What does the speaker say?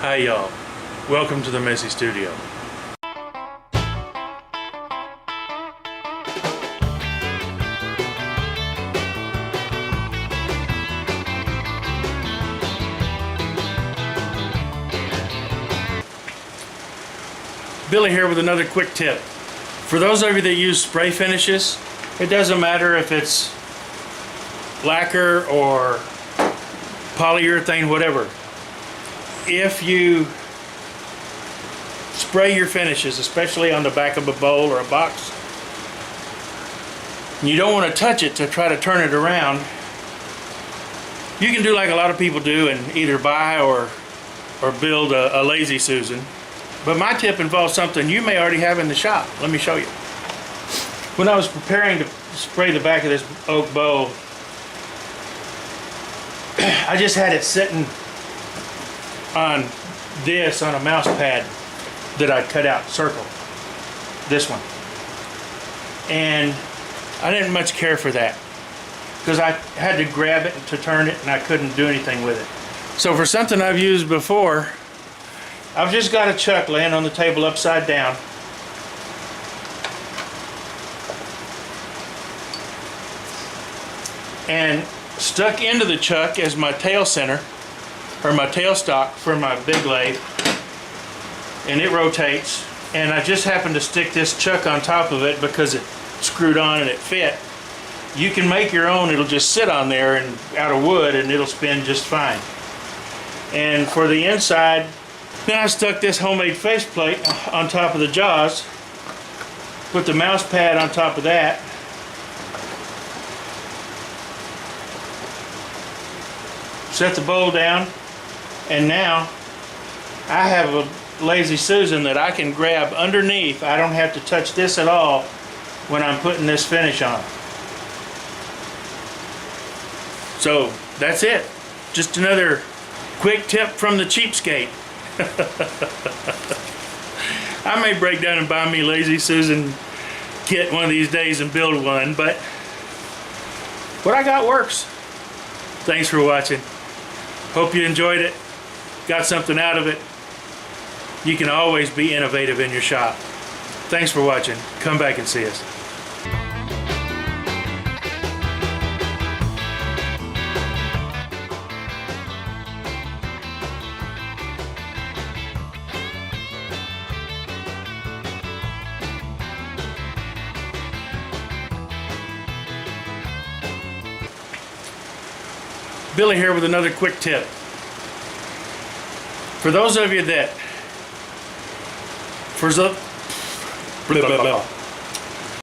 Hi y'all, welcome to the Messy Studio. Billy here with another quick tip. For those of you that use spray finishes, it doesn't matter if it's lacquer or polyurethane, whatever. If you spray your finishes, especially on the back of a bowl or a box, and you don't want to touch it to try to turn it around, you can do like a lot of people do and either buy or build a Lazy Susan. But my tip involves something you may already have in the shop. Let me show you. When I was preparing to spray the back of this oak bowl, I just had it sitting on a mouse pad that I cut out, circle, this one. And I didn't much care for that because I had to grab it to turn it and I couldn't do anything with it. So for something I've used before, I've just got a chuck laying on the table upside down. And stuck into the chuck is my tail center, or my tailstock for my big lathe. And it rotates. And I just happened to stick this chuck on top of it because it screwed on and it fit. You can make your own, it'll just sit on there and out of wood and it'll spin just fine. And for the inside, then I stuck this homemade faceplate on top of the jaws, put the mouse pad on top of that, set the bowl down, and now I have a Lazy Susan that I can grab underneath. I don't have to touch this at all when I'm putting this finish on. So that's it. Just another quick tip from the cheapskate. I may break down and buy me Lazy Susan kit one of these days and build one, but what I got works. Thanks for watching. Hope you enjoyed it, got something out of it. You can always be innovative in your shop. Thanks for watching. Come back and see us. Billy here with another quick tip. For those of you that, blah, blah, blah.